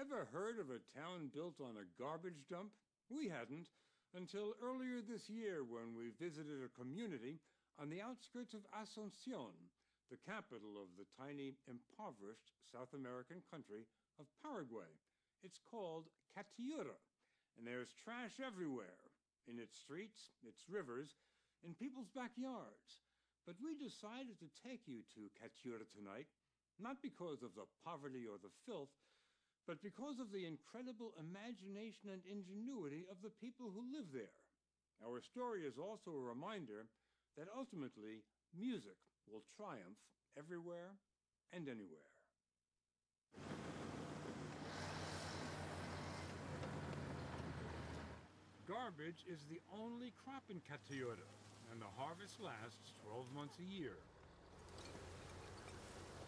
Ever heard of a town built on a garbage dump? We hadn't until earlier this year when we visited a community on the outskirts of Asunción, the capital of the tiny, impoverished South American country of Paraguay. It's called Cateura, and there's trash everywhere, in its streets, its rivers, in people's backyards. But we decided to take you to Cateura tonight, not because of the poverty or the filth, but because of the incredible imagination and ingenuity of the people who live there. Our story is also a reminder that ultimately music will triumph everywhere and anywhere. Garbage is the only crop in Cateura, and the harvest lasts 12 months a year.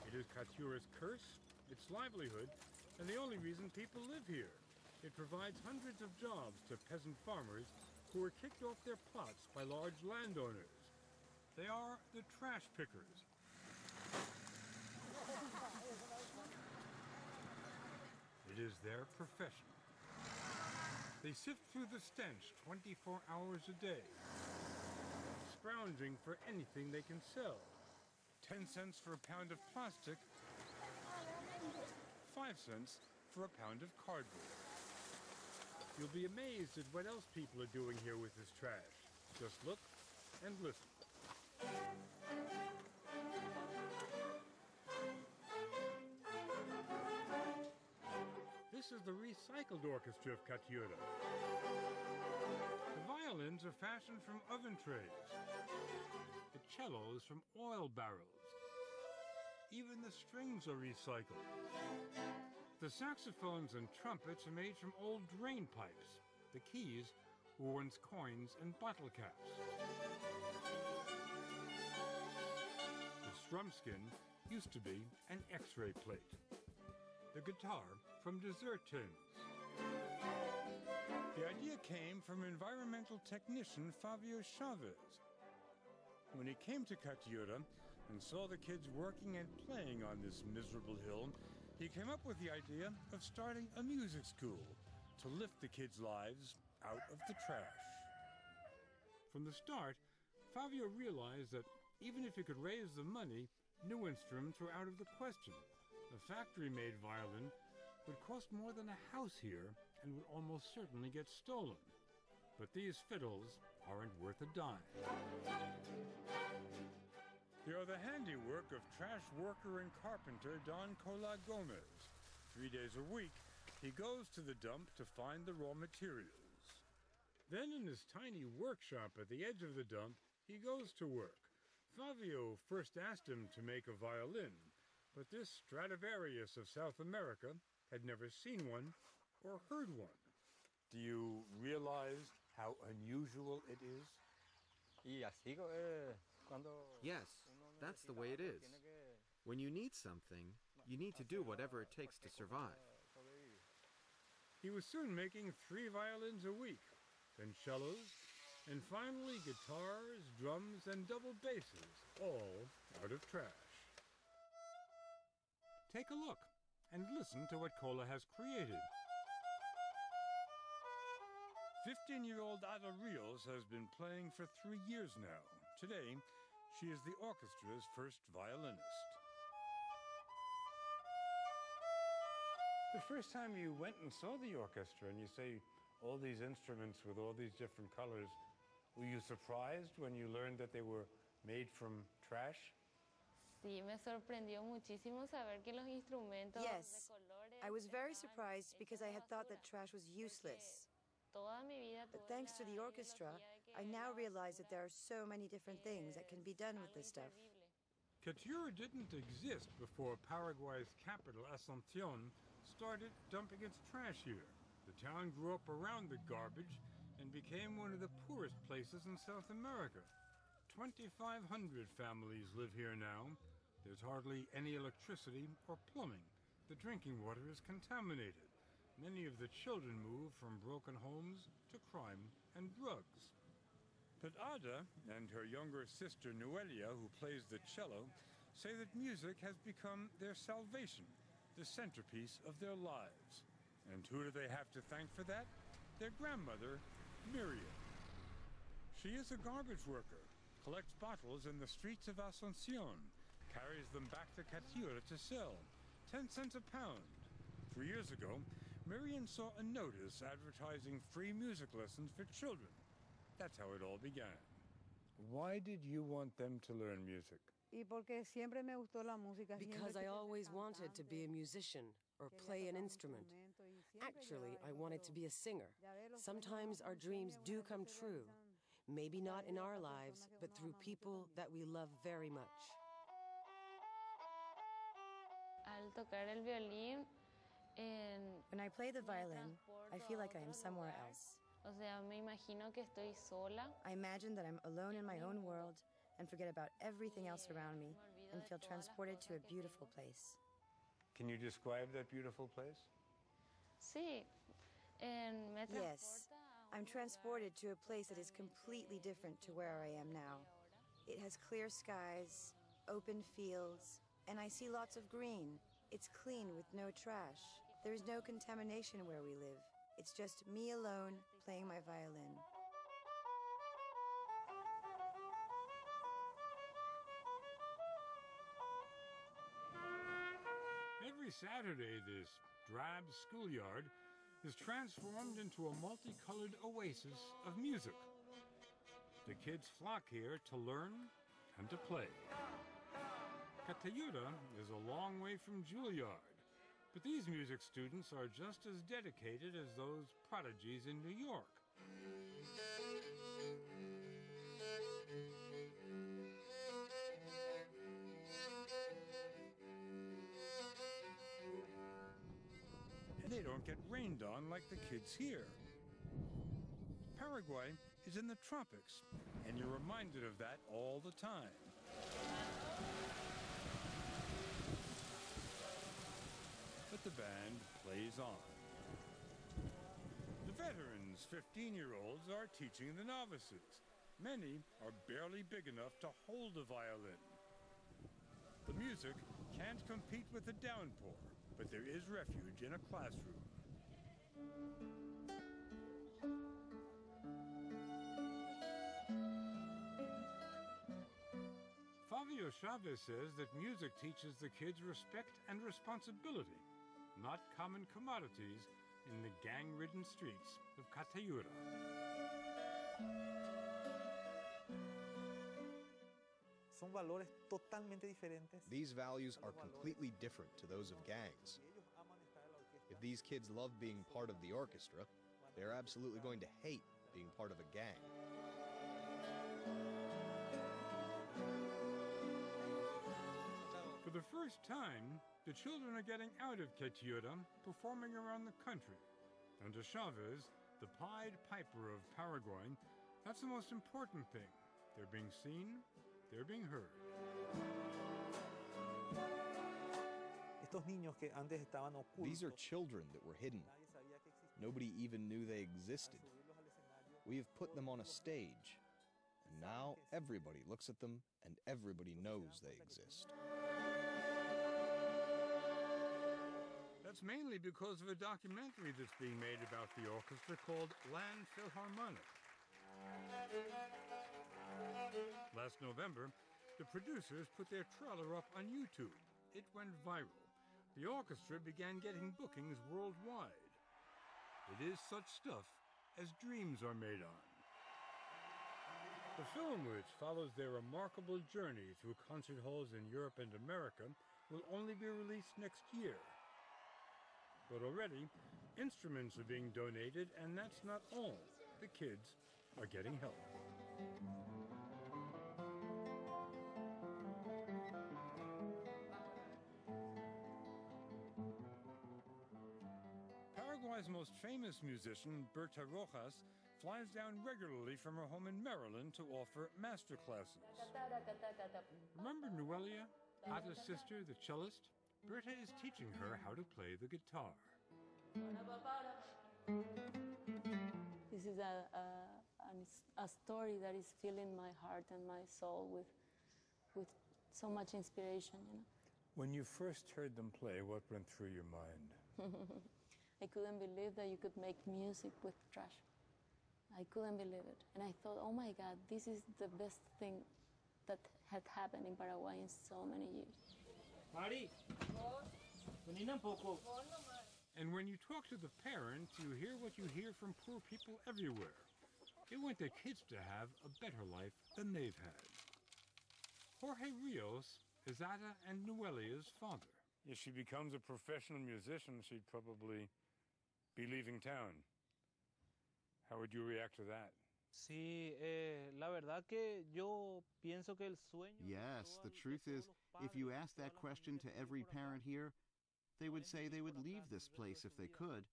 It is Cateura's curse, its livelihood, and the only reason people live here. It provides hundreds of jobs to peasant farmers who are kicked off their plots by large landowners. They are the trash pickers. It is their profession. They sift through the stench 24 hours a day, scrounging for anything they can sell. 10 cents for a pound of plastic, 5 cents for a pound of cardboard. You'll be amazed at what else people are doing here with this trash. Just look and listen. This is the recycled orchestra of Cateura. The violins are fashioned from oven trays. The cellos from oil barrels. Even the strings are recycled. The saxophones and trumpets are made from old drain pipes. The keys were once coins and bottle caps. The strum skin used to be an X-ray plate. The guitar from dessert tins. The idea came from environmental technician Fabio Chavez. When he came to Cateura and saw the kids working and playing on this miserable hill, he came up with the idea of starting a music school to lift the kids' lives out of the trash. From the start, Fabio realized that even if he could raise the money, new instruments were out of the question. A factory-made violin would cost more than a house here and would almost certainly get stolen. But these fiddles aren't worth a dime. They are the handiwork of trash worker and carpenter Don Cola Gomez. 3 days a week, he goes to the dump to find the raw materials. Then in his tiny workshop at the edge of the dump, he goes to work. Fabio first asked him to make a violin, but this Stradivarius of South America had never seen one or heard one. Do you realize how unusual it is? Yes, that's the way it is. When you need something, you need to do whatever it takes to survive. He was soon making 3 violins a week, then cellos, and finally guitars, drums, and double basses, all out of trash. Take a look and listen to what Cola has created. 15-year-old Ada Rios has been playing for 3 years now. Today, she is the orchestra's first violinist. The first time you went and saw the orchestra and you see all these instruments with all these different colors, were you surprised when you learned that they were made from trash? Yes, I was very surprised because I had thought that trash was useless. But thanks to the orchestra, I now realize that there are so many different things that can be done with this stuff. Cateura didn't exist before Paraguay's capital, Asunción, started dumping its trash here. The town grew up around the garbage and became one of the poorest places in South America. 2,500 families live here now. There's hardly any electricity or plumbing. The drinking water is contaminated. Many of the children move from broken homes to crime and drugs. But Ada and her younger sister Noelia, who plays the cello, say that music has become their salvation, the centerpiece of their lives. And who do they have to thank for that? Their grandmother, Miriam. She is a garbage worker, collects bottles in the streets of Asuncion, carries them back to Cateura to sell, 10 cents a pound. 3 years ago, Miriam saw a notice advertising free music lessons for children. That's how it all began. Why did you want them to learn music? Because I always wanted to be a musician or play an instrument. Actually, I wanted to be a singer. Sometimes our dreams do come true. Maybe not in our lives, but through people that we love very much. When I play the violin, I feel like I am somewhere else. I imagine that I'm alone in my own world and forget about everything else around me and feel transported to a beautiful place. Can you describe that beautiful place? Yes, I'm transported to a place that is completely different to where I am now. It has clear skies, open fields, and I see lots of green. It's clean with no trash. There is no contamination where we live. It's just me alone playing my violin. Every Saturday, this drab schoolyard is transformed into a multicolored oasis of music. The kids flock here to learn and to play. Cateura is a long way from Juilliard, but these music students are just as dedicated as those prodigies in New York. They don't get rained on like the kids here. Paraguay is in the tropics, and you're reminded of that all the time. But the band plays on. The veterans, 15-year-olds, are teaching the novices. Many are barely big enough to hold a violin. The music can't compete with the downpour, but there is refuge in a classroom. Fabio Chavez says that music teaches the kids respect and responsibility, not common commodities in the gang-ridden streets of Cateura. These values are completely different to those of gangs. If these kids love being part of the orchestra, they're absolutely going to hate being part of a gang. For the first time, the children are getting out of Cateura, performing around the country. And to Chavez, the Pied Piper of Paraguay, that's the most important thing. They're being seen, they're being heard. These are children that were hidden. Nobody even knew they existed. We have put them on a stage, and now everybody looks at them and everybody knows they exist. That's mainly because of a documentary that's being made about the orchestra called Land Philharmonic. Last November, the producers put their trailer up on YouTube. It went viral. The orchestra began getting bookings worldwide. It is such stuff as dreams are made on. The film, which follows their remarkable journey through concert halls in Europe and America, will only be released next year. But already, instruments are being donated, and that's not all. The kids are getting help. Paraguay's most famous musician, Berta Rojas, flies down regularly from her home in Maryland to offer master classes. Remember Noelia, Ada's sister, the cellist? Berta is teaching her how to play the guitar. This is a story that is filling my heart and my soul with so much inspiration, you know. When you first heard them play, what went through your mind? I couldn't believe that you could make music with trash. I couldn't believe it. And I thought, oh my God, this is the best thing that had happened in Paraguay in so many years. Mari, venina un poco. And when you talk to the parents, you hear what you hear from poor people everywhere. They want their kids to have a better life than they've had. Jorge Rios is Ada and Noelia's father. If she becomes a professional musician, she'd probably be leaving town. How would you react to that? Sí, la verdad que yo pienso que el sueño. Yes, the truth is, if you ask that question to every parent here, they would say they would leave this place if they could.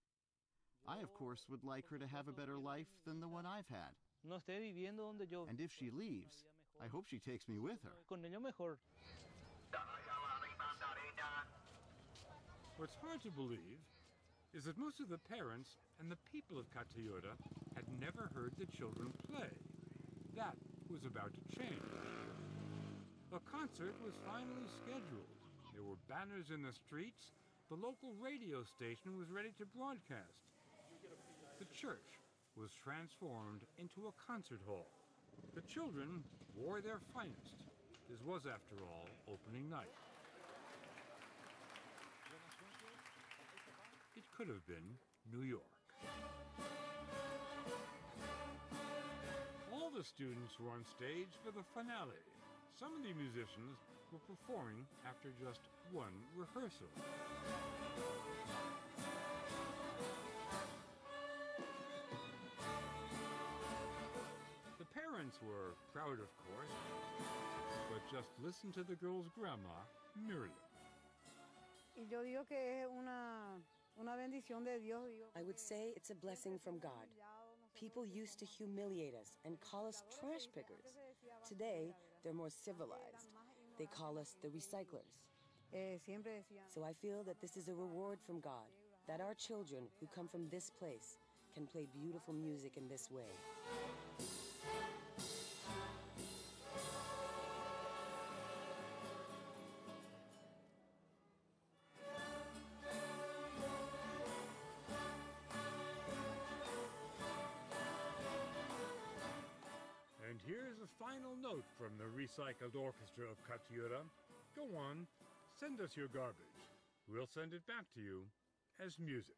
I, of course, would like her to have a better life than the one I've had. No esté viviendo donde yo. And if she leaves, I hope she takes me with her. Con ello mejor. What's hard to believe is that most of the parents and the people of Cateura had never heard the children play. That was about to change. A concert was finally scheduled. There were banners in the streets. The local radio station was ready to broadcast. The church was transformed into a concert hall. The children wore their finest. This was, after all, opening night. It could have been New York. All the students were on stage for the finale. Some of the musicians were performing after just one rehearsal. The parents were proud, of course, but just listen to the girl's grandma, Miriam. I would say it's a blessing from God. People used to humiliate us and call us trash pickers. Today, they're more civilized. They call us the recyclers. So I feel that this is a reward from God, that our children who come from this place can play beautiful music in this way. And here's a final note from the Recycled Orchestra of Cateura. Go on, send us your garbage. We'll send it back to you as music.